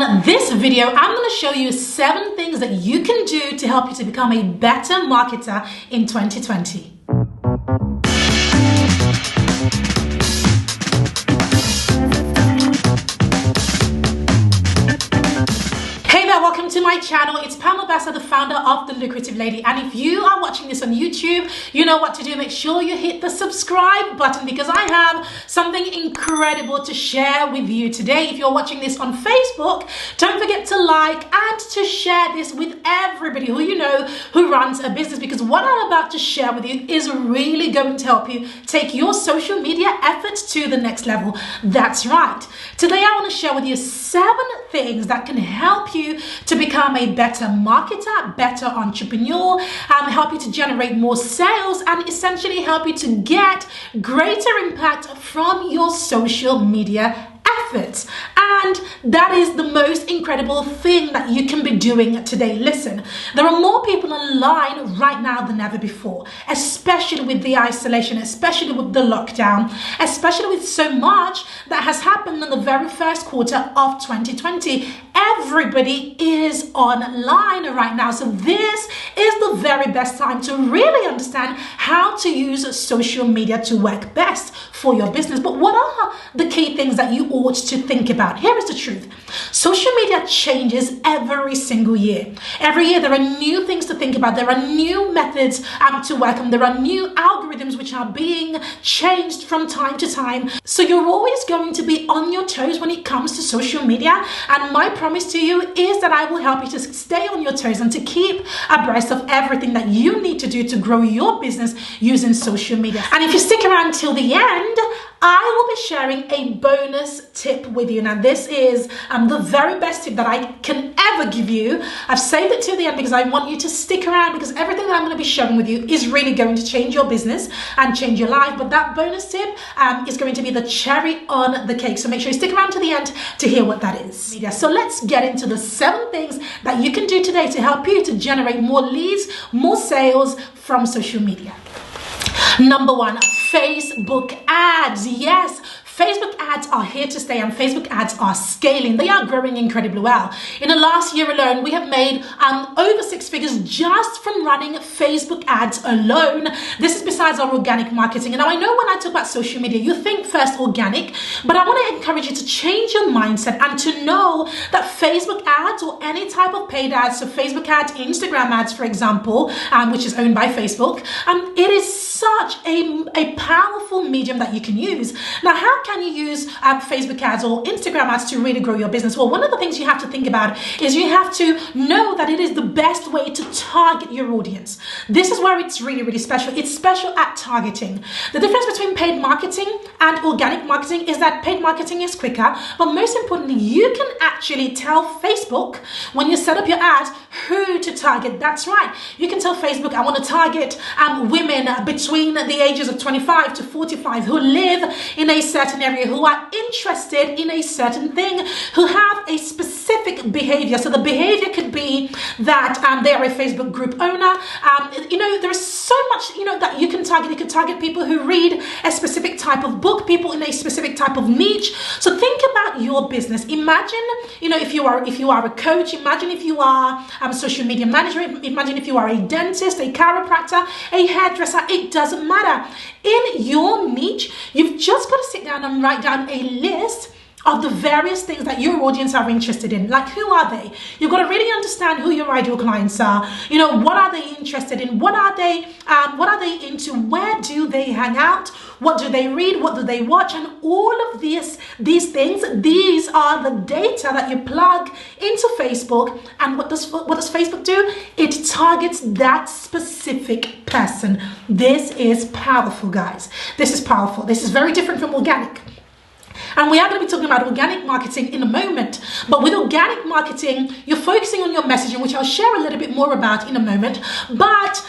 In this video, I'm going to show you 7 things that you can do to help you to become a better marketer in 2020. Welcome to my channel. It's Pamela Bassa, the founder of The Lucrative Lady, and if you are watching this on YouTube, you know what to do. Make sure you hit the subscribe button because I have something incredible to share with you today. If you're watching this on Facebook, don't forget to like and to share this with everybody who you know who runs a business, because what I'm about to share with you is really going to help you take your social media efforts to the next level. That's right. Today I want to share with you 7 things that can help you to become a better marketer, better entrepreneur, help you to generate more sales, and essentially help you to get greater impact from your social media efforts. And that is the most incredible thing that you can be doing today. Listen, there are more people online right now than ever before, especially with the isolation, especially with the lockdown, especially with so much that has happened in the very first quarter of 2020. Everybody is online right now. So this is the very best time to really understand how to use social media to work best for your business. But what are the key things that you ought to think about? Here is the truth. Social media changes every single year. Every year there are new things to think about. There are new methods to work on. There are new algorithms which are being changed from time to time. So you're always going to be on your toes when it comes to social media. And my promise to you is that I will help you to stay on your toes and to keep abreast of everything that you need to do to grow your business using social media. And if you stick around till the end, I will be sharing a bonus tip with you. Now this is the very best tip that I can ever give you. I've saved it to the end because I want you to stick around, because everything that I'm going to be sharing with you is really going to change your business and change your life. But that bonus tip is going to be the cherry on the cake. So make sure you stick around to the end to hear what that is. So let's get into the 7 things that you can do today to help you to generate more leads, more sales from social media. Number 1, Facebook ads. Yes, Facebook ads are here to stay, and Facebook ads are scaling. They are growing incredibly well. In the last year alone, we have made over 6 figures just from running Facebook ads alone. This is besides our organic marketing. And now I know when I talk about social media, you think first organic, but I want to encourage you to change your mindset and to know that Facebook ads or any type of paid ads, so Facebook ads, Instagram ads, for example, which is owned by Facebook, it is such a powerful medium that you can use. Now, how can you use Facebook ads or Instagram ads to really grow your business? Well, one of the things you have to think about is you have to know that it is the best way to target your audience. This is where it's really, really special. It's special at targeting. The difference between paid marketing and organic marketing is that paid marketing is quicker, but most importantly, you can actually tell Facebook when you set up your ads who to target. That's right. You can tell Facebook, I want to target women between the ages of 25 to 45 who live in a certain area, who are interested in a certain thing, who have a specific behavior. So the behavior could be that they are a Facebook group owner. There's so much, that you can target. You can target people who read a specific type of book, people in a specific type of niche. So think about your business. Imagine, if you are a coach, imagine if you are a social media manager, imagine if you are a dentist, a chiropractor, a hairdresser, it doesn't matter. In your niche, you've just got to sit down and write down a list of the various things that your audience are interested in. Like, who are they? You've got to really understand who your ideal clients are. What are they interested in? What are they into? Where do they hang out? What do they read? What do they watch? And all of these things, these are the data that you plug into Facebook. And what does Facebook do? It targets that specific person. This is powerful, guys. This is powerful. This is very different from organic. And we are going to be talking about organic marketing in a moment. But with organic marketing, you're focusing on your messaging, which I'll share a little bit more about in a moment. But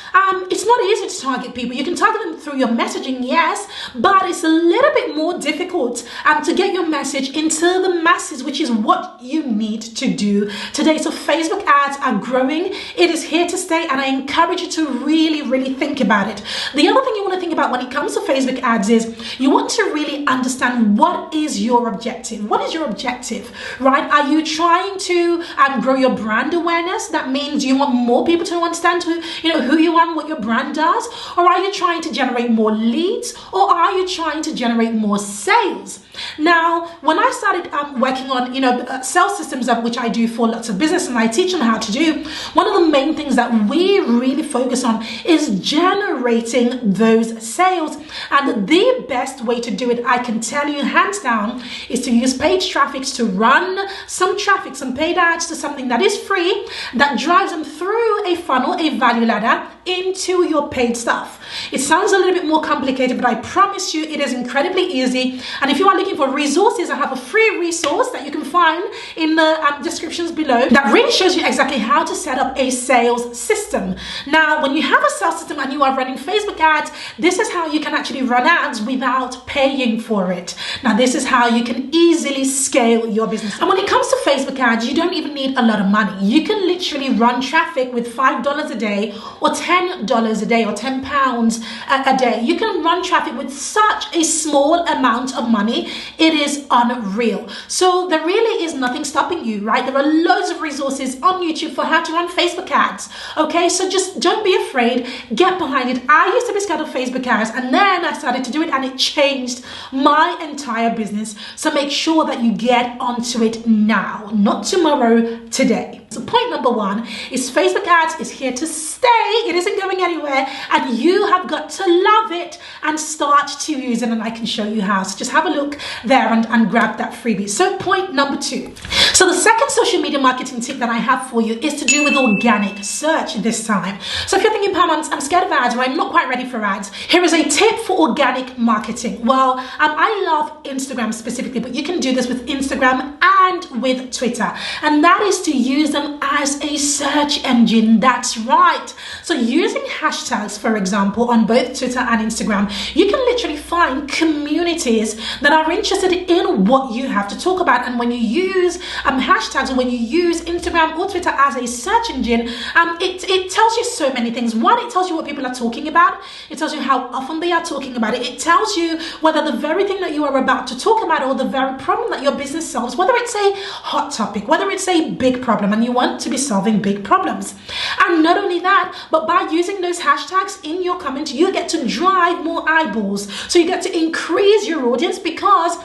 it's not easy to target people. You can target them through your messaging, yes, but it's a little bit more difficult to get your message into the masses, which is what you need to do today. So Facebook ads are growing. It is here to stay, and I encourage you to really, really think about it. The other thing you want to think about when it comes to Facebook ads is you want to really understand what is is your objective? What is your objective, right? Are you trying to grow your brand awareness? That means you want more people to understand who you are and what your brand does. Or are you trying to generate more leads? Or are you trying to generate more sales? Now, when I started working on, sales systems, which I do for lots of business and I teach them how to do, one of the main things that we really focus on is generating those sales. And the best way to do it, I can tell you hands down, is to use paid traffic to run some traffic, some paid ads to something that is free, that drives them through a funnel, a value ladder, into your paid stuff. It sounds a little bit more complicated, but I promise you it is incredibly easy. And if you are looking for resources, I have a free resource that you can find in the descriptions below that really shows you exactly how to set up a sales system. Now, when you have a sales system and you are running Facebook ads, this is how you can actually run ads without paying for it. Now, this is how you can easily scale your business. And when it comes to Facebook ads, you don't even need a lot of money. You can literally run traffic with $5 a day or $10 a day or £10 a day. You can run traffic with such a small amount of money. It is unreal. So there really is nothing stopping you, right? There are loads of resources on YouTube for how to run Facebook ads. Okay, so just don't be afraid. Get behind it. I used to be scared of Facebook ads, and then I started to do it, and it changed my entire business. So make sure that you get onto it now, not tomorrow, today. So point number one is Facebook ads is here to stay. It isn't going anywhere, and you have got to love it and start to use it, and I can show you how. So just have a look there and grab that freebie. So point number two. So the second social media marketing tip that I have for you is to do with organic search this time. So if you're thinking, Pam, I'm scared of ads, or I'm not quite ready for ads, here is a tip for organic marketing. Well, I love Instagram specifically, but you can do this with Instagram and with Twitter, and that is to use them as a search engine. That's right. So using hashtags, for example, on both Twitter and Instagram, you can literally find communities that are interested in what you have to talk about. And when you use hashtags, or when you use Instagram or Twitter as a search engine, it tells you so many things. One, it tells you what people are talking about. It tells you how often they are talking about it. It tells you whether the very thing that you are about to talk about, or the very problem that your business solves, whether it's a hot topic, whether it's a big problem, and you want to be solving big problems. And not only that, but by using those hashtags in your comment, you get to drive more eyeballs. So you get to increase your audience, because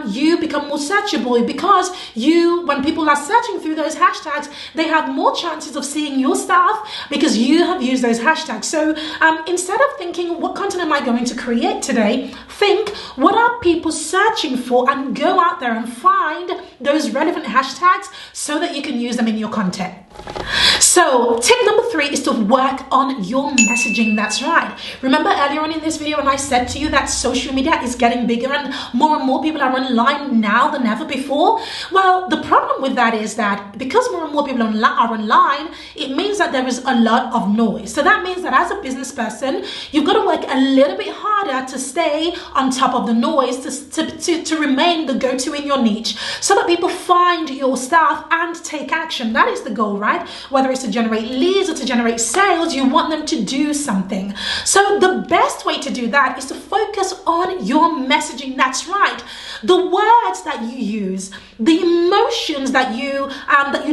you become more searchable, because when people are searching through those hashtags, they have more chances of seeing your stuff because you have used those hashtags. So instead of thinking, what content am I going to create today, think, what are people searching for, and go out there and find those relevant hashtags so that you can use them in your content. So tip number three is to work on your messaging. That's right. Remember earlier on in this video when I said to you that social media is getting bigger and more people are online now than ever before? Well, the problem with that is that because more and more people are online, it means that there is a lot of noise. So that means that as a business person, you've got to work a little bit harder to stay on top of the noise, to remain the go-to in your niche, so that people find your stuff and take action. That is the goal, right? Whether it's to generate leads or to generate sales, you want them to do something. So the best way to do that is to focus on your messaging. That's right. The words that you use, the emotions that you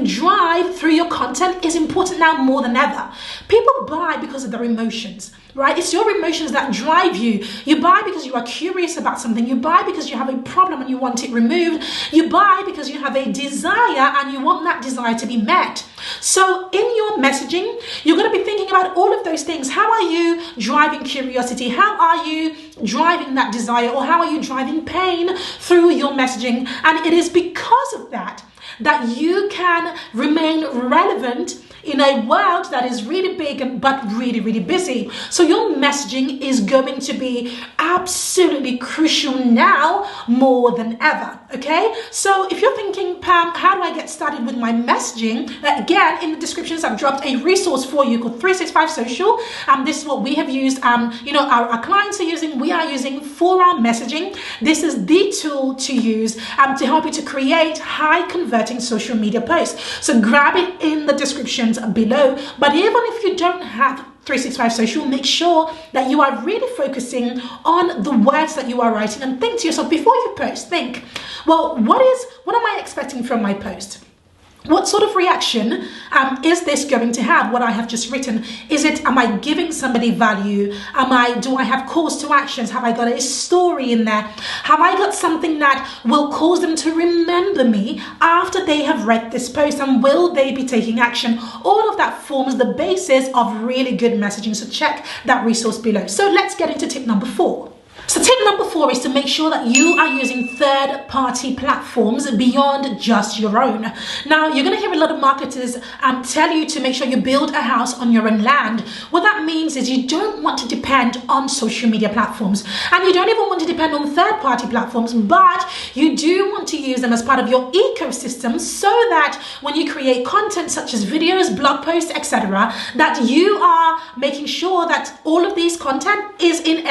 drive through your content is important now more than ever. People buy because of their emotions, right? It's your emotions that drive you. You buy because you are curious about something. You buy because you have a problem and you want it removed. You buy because you have a desire and you want that desire to be met. So in your messaging, you're going to be thinking about all of those things. How are you driving curiosity? How are you driving that desire? Or how are you driving pain through your messaging? And it is because of that you can remain relevant in a world that is really big but really, really busy. So your messaging is going to be absolutely crucial now more than ever. Okay, so if you're thinking, Pam, how do I get started with my messaging? Again, in the descriptions, I've dropped a resource for you called 365 Social. This is what we have used, our clients are using, we are using for our messaging. This is the tool to use to help you to create high converting social media posts. So grab it in the descriptions comment below. But even if you don't have 365 social, make sure that you are really focusing on the words that you are writing, and think to yourself before you post, think, well, what am I expecting from my post? What sort of reaction is this going to have, what I have just written? Am I giving somebody value? Do I have calls to actions? Have I got a story in there? Have I got something that will cause them to remember me after they have read this post? And will they be taking action? All of that forms the basis of really good messaging. So check that resource below. So let's get into tip number 4. So tip number 4 is to make sure that you are using third-party platforms beyond just your own. Now, you're going to hear a lot of marketers tell you to make sure you build a house on your own land. What that means is you don't want to depend on social media platforms, and you don't even want to depend on third-party platforms, but you do want to use them as part of your ecosystem, so that when you create content such as videos, blog posts, etc., that you are making sure that all of these content is in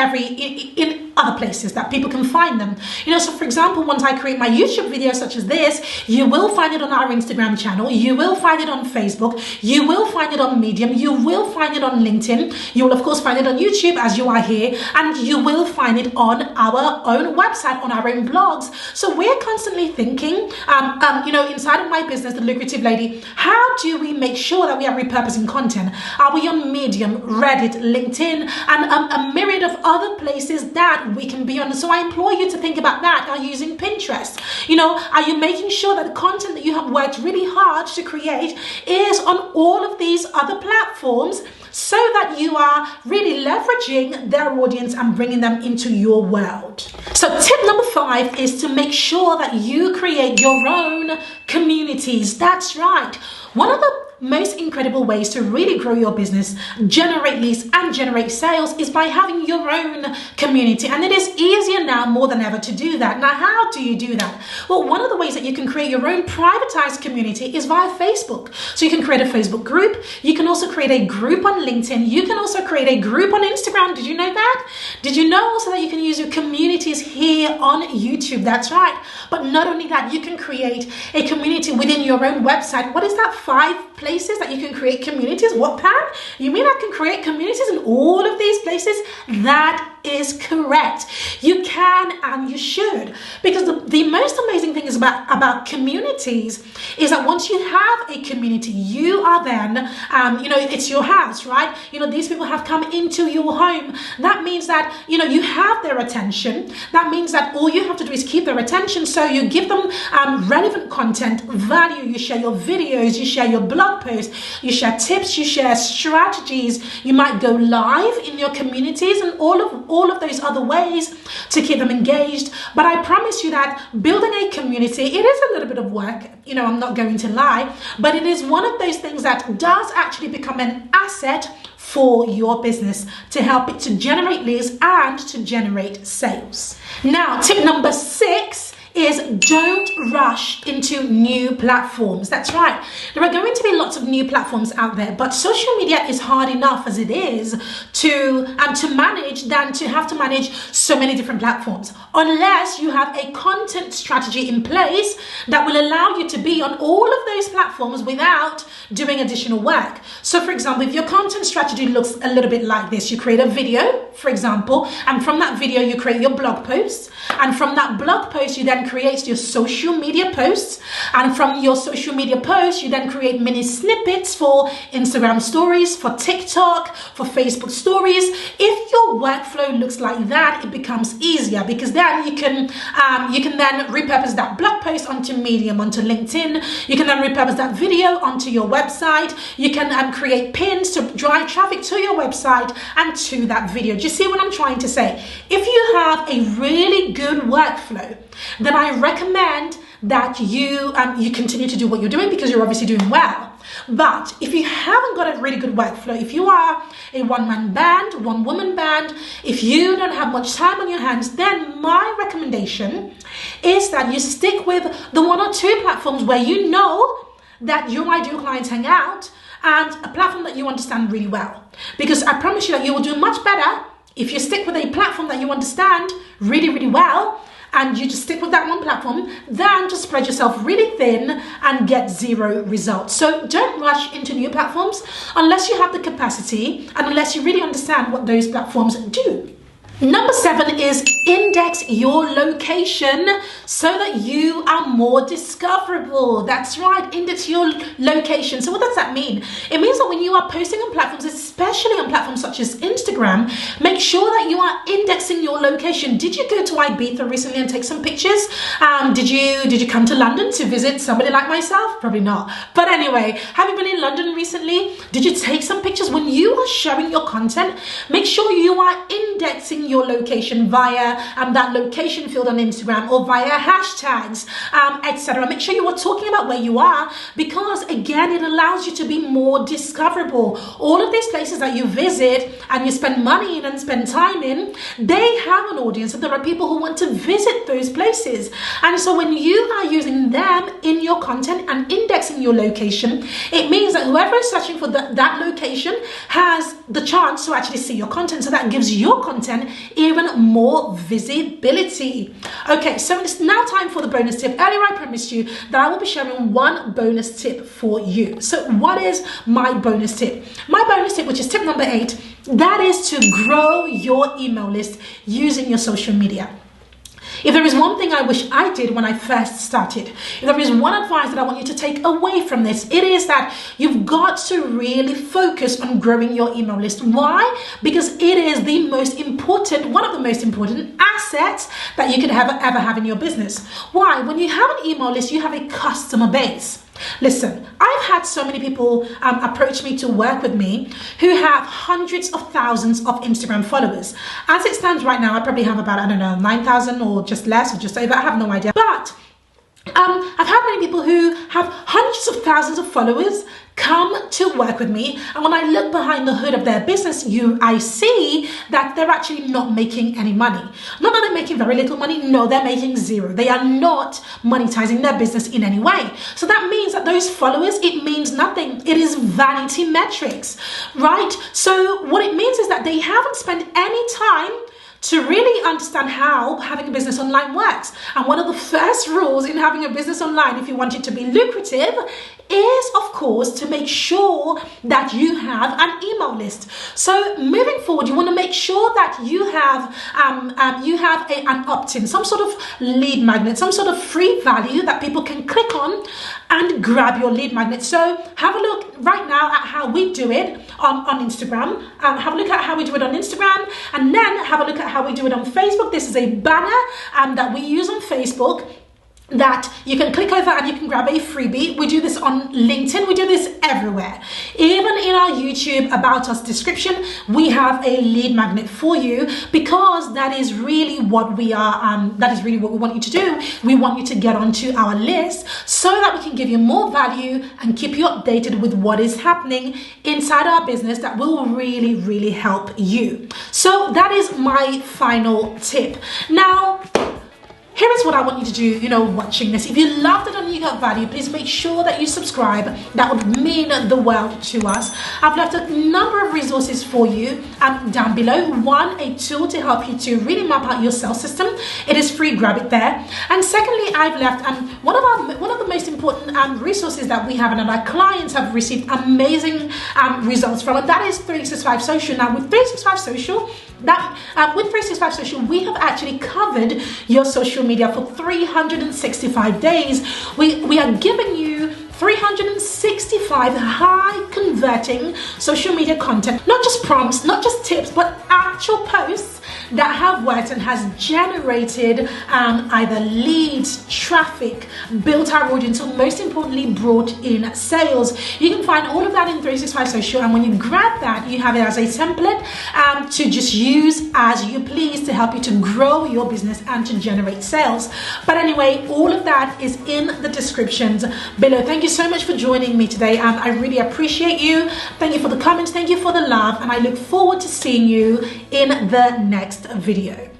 other places that people can find them. So for example, once I create my YouTube video such as this, you will find it on our Instagram channel, you will find it on Facebook, you will find it on Medium, you will find it on LinkedIn, you will of course find it on YouTube as you are here, and you will find it on our own website, on our own blogs. So we're constantly thinking, inside of my business, The Lucrative Lady, how do we make sure that we are repurposing content? Are we on Medium, Reddit, LinkedIn, and a myriad of other places that we can be on? So I implore you to think about that. Are you using Pinterest? Are you making sure that the content that you have worked really hard to create is on all of these other platforms, so that you are really leveraging their audience and bringing them into your world? So tip number 5 is to make sure that you create your own communities. That's right. One of the most incredible ways to really grow your business, generate leads and generate sales, is by having your own community. And it is easier now more than ever to do that. Now, how do you do that? Well, one of the ways that you can create your own privatized community is via Facebook. So you can create a Facebook group. You can also create a group on LinkedIn. You can also create a group on Instagram. Did you know that? Did you know also that you can use your communities here on YouTube? That's right. But not only that, you can create a community within your own website. What is that? 5 places that you can create communities? What, Pam? You mean I can create communities in all of these places? That is correct. You can and you should, because the most amazing thing is about communities is that once you have a community, you are then it's your house, right? These people have come into your home. That means that you have their attention. That means that all you have to do is keep their attention. So you give them relevant content, value. You share your videos, you share your blog posts, you share tips, you share strategies. You might go live in your communities, and all of those other ways to keep them engaged. But I promise you that building a community, it is a little bit of work, I'm not going to lie, but it is one of those things that does actually become an asset for your business, to help it to generate leads and to generate sales. Now, tip number 6 is don't rush into new platforms. That's right. There are going to be lots of new platforms out there, but social media is hard enough as it is to manage than to have to manage so many different platforms, unless you have a content strategy in place that will allow you to be on all of those platforms without doing additional work. So for example, if your content strategy looks a little bit like this, you create a video, for example, and from that video you create your blog post, and from that blog post you then create your social media posts, and from your social media posts you then create mini snippets for Instagram stories, for TikTok, for Facebook stories. If your workflow looks like that, it becomes easier, because then you can then repurpose that blog post onto Medium, onto LinkedIn. You can then repurpose that video onto your website. You can create pins to drive traffic to your website and to that video. Do you see what I'm trying to say? If you have a really good workflow, then I recommend that you continue to do what you're doing, because you're obviously doing well. But if you haven't got a really good workflow, if you are a one-man band, one-woman band, if you don't have much time on your hands, then my recommendation is that you stick with the 1 or 2 platforms where you know that your ideal clients hang out, and a platform that you understand really well. Because I promise you that you will do much better if you stick with a platform that you understand really, really well, and you just stick with that one platform than to spread yourself really thin and get zero results. So don't rush into new platforms unless you have the capacity and unless you really understand what those platforms do. Number 7 is index your location so that you are more discoverable. That's right, index your location. So what does that mean? It means that when you are posting on platforms, especially on platforms such as Instagram, make sure that you are indexing your location. Did you go to Ibiza recently and take some pictures? Did you come to London to visit somebody like myself? Probably not. But anyway, have you been in London recently? Did you take some pictures? When you are sharing your content, make sure you are indexing your location via that location field on Instagram or via hashtags, etc. Make sure you are talking about where you are, because again, it allows you to be more discoverable. All of these places that you visit and you spend money in and spend time in, they have an audience, and there are people who want to visit those places. And so when you are using them in your content and indexing your location, it means that whoever is searching for that location has the chance to actually see your content. So that gives your content even more visibility. Okay, so it's now time for the bonus tip. Earlier I promised you that I will be sharing one bonus tip for you. So what is my bonus tip? My bonus tip, which is tip number 8, that is to grow your email list using your social media. If there is one thing I wish I did when I first started, if there is one advice that I want you to take away from this, it is that you've got to really focus on growing your email list. Why? Because it is the most important, one of the most important assets that you could ever have in your business. Why? When you have an email list, you have a customer base. Listen, I've had so many people approach me to work with me who have hundreds of thousands of Instagram followers. As it stands right now, I probably have about, 9,000 or just less or just over. I have no idea. But I've had many people who have hundreds of thousands of followers come to work with me, and when I look behind the hood of their business, I see that they're actually not making any money. Not that they're making very little money, no, they're making zero. They are not monetizing their business in any way. So that means that those followers, it means nothing. It is vanity metrics, right? So what it means is that they haven't spent any time to really understand how having a business online works. And one of the first rules in having a business online, if you want it to be lucrative, is of course to make sure that you have an email list. So moving forward, you want to make sure that you have an opt-in, some sort of lead magnet, some sort of free value that people can click on and grab your lead magnet. So have a look right now at how we do it on Instagram. Have a look at how we do it on Instagram, and then have a look at how we do it on Facebook. This is a banner that we use on Facebook that you can click over and you can grab a freebie. We do this on LinkedIn, we do this everywhere. Even in our YouTube About Us description, we have a lead magnet for you, because that is really what we are, that is really what we want you to do. We want you to get onto our list so that we can give you more value and keep you updated with what is happening inside our business that will really, really help you. So that is my final tip. Now, here is what I want you to do, watching this. If you loved it and you got value, please make sure that you subscribe. That would mean the world to us. I've left a number of resources for you down below. One, a tool to help you to really map out your sales system. It is free, grab it there. And secondly, I've left one of the most important resources that we have and that our clients have received amazing results from, and that is 365 Social. Now with 365 Social, with 365 Social, we have actually covered your social media for 365 days. We are giving you 365 high converting social media content, not just prompts, not just tips, but actual posts that have worked and has generated either leads, traffic, built our audience, or most importantly, brought in sales. You can find all of that in 365 Social, and when you grab that, you have it as a template to just use as you please to help you to grow your business and to generate sales. But anyway, all of that is in the descriptions below. Thank you so much for joining me today. I really appreciate you. Thank you for the comments, thank you for the love, and I look forward to seeing you in the next video.